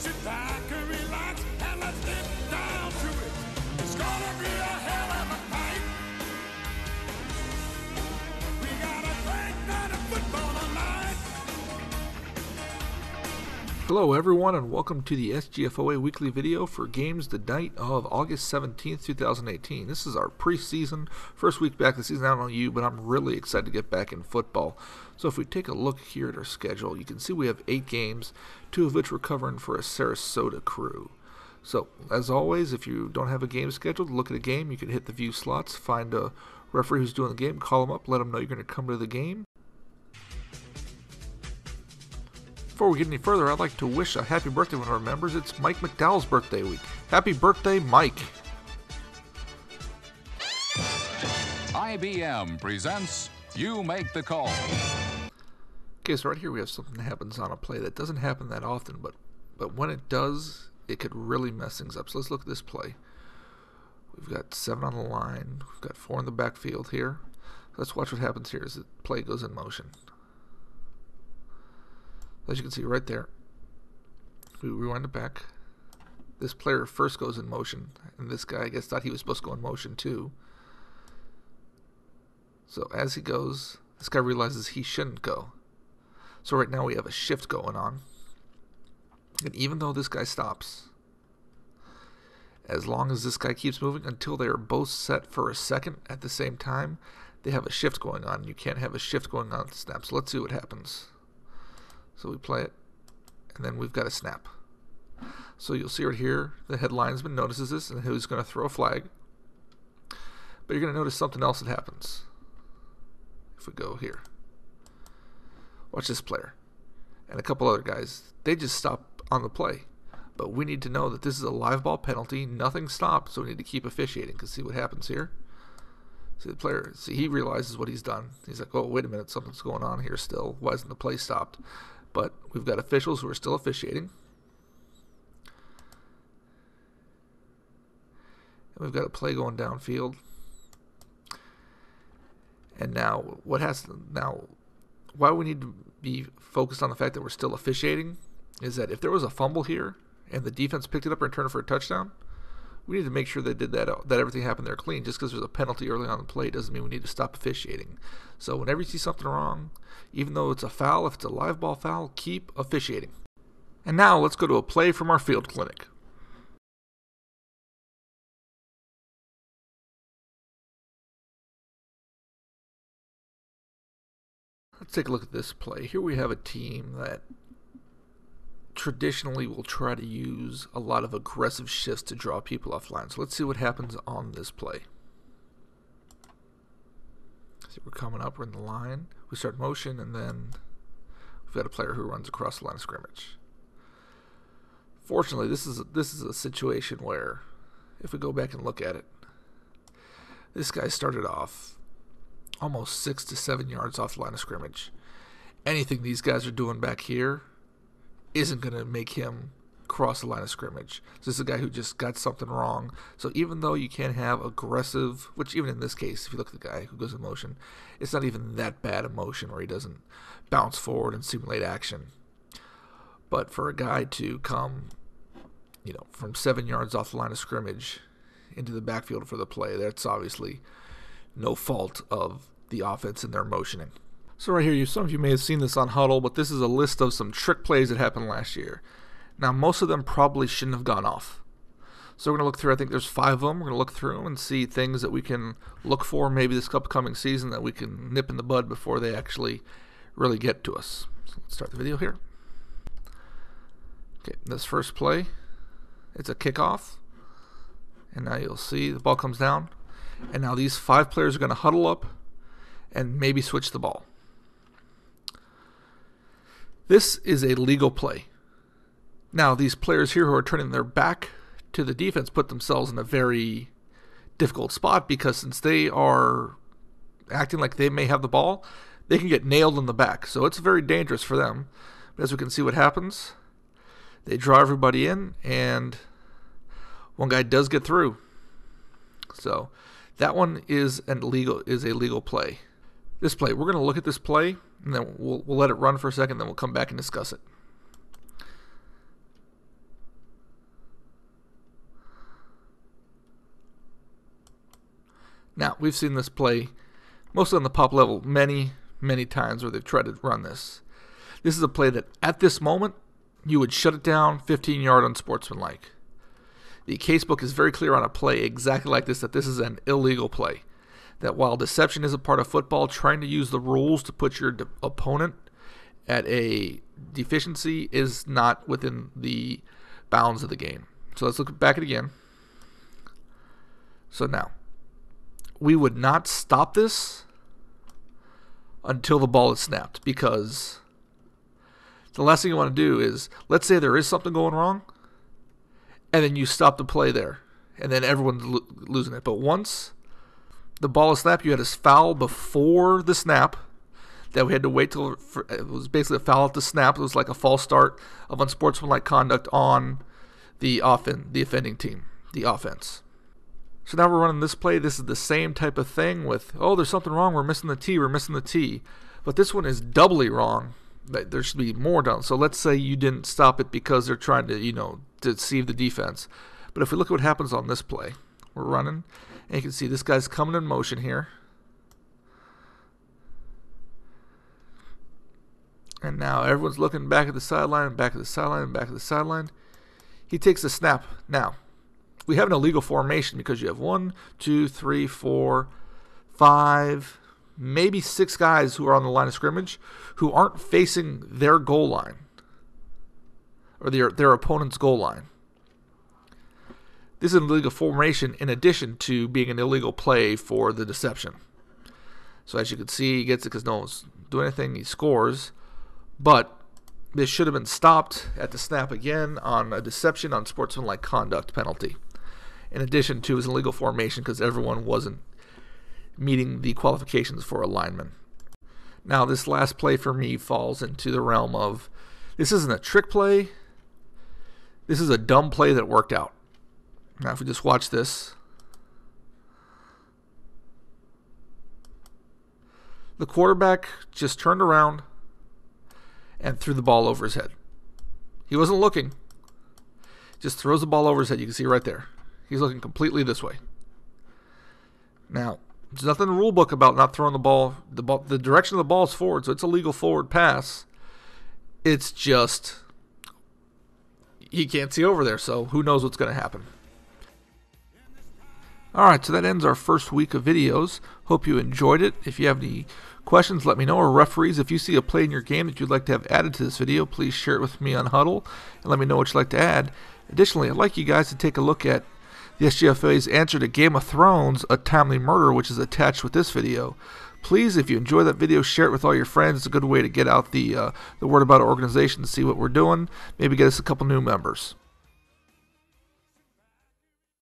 sit back and relax and let's get down to it. It's gonna be a hell of a fight. We got a great night of football tonight. Hello everyone and welcome to the SGFOA Weekly video for games the night of August 17th, 2018. This is our preseason, first week back this season. I don't know you, but I'm really excited to get back in football. So if we take a look here at our schedule, you can see we have 8 games, 2 of which we're covering for a Sarasota crew. So as always, if you don't have a game scheduled, look at a game, you can hit the view slots, find a referee who's doing the game, call them up, let them know you're going to come to the game. Before we get any further, I'd like to wish a happy birthday to one of our members. It's Mike McDowell's birthday week. Happy birthday, Mike. IBM presents You Make the Call. Okay, so right here we have something that happens on a play that doesn't happen that often, but when it does, it could really mess things up. So let's look at this play. We've got 7 on the line. We've got 4 in the backfield here. Let's watch what happens here as the play goes in motion. As you can see right there, we rewind it back. This player first goes in motion, and this guy, I guess, thought he was supposed to go in motion too. So as he goes, this guy realizes he shouldn't go. So right now we have a shift going on. And even though this guy stops, as long as this guy keeps moving until they are both set for a second at the same time, they have a shift going on. You can't have a shift going on at the snap. So let's see what happens. So we play it, and then we've got a snap. So you'll see right here, the head linesman notices this, and he's going to throw a flag. But you're going to notice something else that happens. If we go here. Watch this player. And a couple other guys. They just stop on the play. But we need to know that this is a live ball penalty. Nothing stopped, so we need to keep officiating. Because see what happens here? See the player, he realizes what he's done. He's like, oh, wait a minute, something's going on here still. Why isn't the play stopped? But we've got officials who are still officiating. And we've got a play going downfield. And now, why we need to be focused on the fact that we're still officiating is that if there was a fumble here and the defense picked it up and returned it for a touchdown, we need to make sure they did that everything happened there clean. Just because there's a penalty early on in the play doesn't mean we need to stop officiating. So whenever you see something wrong, even though it's a foul, if it's a live ball foul, keep officiating. And now let's go to a play from our field clinic. Let's take a look at this play. Here we have a team that traditionally will try to use a lot of aggressive shifts to draw people offline. So let's see what happens on this play. See, we're coming up, we're in the line, we start motion, and then we've got a player who runs across the line of scrimmage. Fortunately, this is a situation where, if we go back and look at it, this guy started off almost 6 to 7 yards off the line of scrimmage. Anything these guys are doing back here isn't going to make him cross the line of scrimmage. So this is a guy who just got something wrong. So even though you can have aggressive, which even in this case, if you look at the guy who goes in motion, it's not even that bad a motion where he doesn't bounce forward and simulate action. But for a guy to come, from 7 yards off the line of scrimmage into the backfield for the play, that's obviously no fault of the offense in their motioning. So right here, some of you may have seen this on Huddle, but this is a list of some trick plays that happened last year. Now, most of them probably shouldn't have gone off. So we're going to look through, I think there's 5 of them. We're going to look through them and see things that we can look for maybe this upcoming season that we can nip in the bud before they actually really get to us. So let's start the video here. Okay, this first play, it's a kickoff. And now you'll see the ball comes down. And now these 5 players are going to huddle up and maybe switch the ball. This is a legal play. Now, these players here who are turning their back to the defense put themselves in a very difficult spot because since they are acting like they may have the ball, they can get nailed in the back. So it's very dangerous for them. But as we can see what happens, they draw everybody in, and one guy does get through. So that one is a legal play. This play, we're going to look at this play, and then we'll let it run for a second, then we'll come back and discuss it. Now, we've seen this play, mostly on the pop level, many, many times where they've tried to run this. This is a play that, at this moment, you would shut it down 15-yard unsportsmanlike. The casebook is very clear on a play exactly like this, that this is an illegal play. That while deception is a part of football, trying to use the rules to put your opponent at a deficiency is not within the bounds of the game. So let's look back at it again. So now, we would not stop this until the ball is snapped, because the last thing you want to do is, let's say there is something going wrong, and then you stop the play there, and then everyone's losing it. But once the ball is snapped, you had a foul before the snap that we had to wait till it was basically a foul at the snap. It was like a false start of unsportsmanlike conduct on the offending team, the offense. So now we're running this play. This is the same type of thing with, oh, there's something wrong. We're missing the T. But this one is doubly wrong. There should be more done. So let's say you didn't stop it because they're trying to, deceive the defense. But if we look at what happens on this play, we're running, and you can see this guy's coming in motion here. And now everyone's looking back at the sideline, back at the sideline, back at the sideline. He takes the snap. Now, we have an illegal formation because you have 1, 2, 3, 4, 5, maybe 6 guys who are on the line of scrimmage who aren't facing their goal line or their opponent's goal line. This is an illegal formation in addition to being an illegal play for the deception. So as you can see, he gets it because no one's doing anything. He scores. But this should have been stopped at the snap again on a deception on sportsmanlike conduct penalty, in addition to his illegal formation because everyone wasn't meeting the qualifications for a lineman. Now, this last play for me falls into the realm of, this isn't a trick play. This is a dumb play that worked out. Now, if we just watch this, the quarterback just turned around and threw the ball over his head. He wasn't looking. Just throws the ball over his head. You can see right there. He's looking completely this way. Now, there's nothing in the rule book about not throwing the ball. The direction of the ball is forward, so it's a legal forward pass. It's just, he can't see over there, so who knows what's going to happen. Alright, so that ends our first week of videos. Hope you enjoyed it. If you have any questions, let me know. Or referees, if you see a play in your game that you'd like to have added to this video, please share it with me on Huddle and let me know what you'd like to add. Additionally, I'd like you guys to take a look at the SGFOA's answer to Game of Thrones, A Timely Murder, which is attached with this video. Please, if you enjoy that video, share it with all your friends. It's a good way to get out the word about our organization to see what we're doing. Maybe get us a couple new members.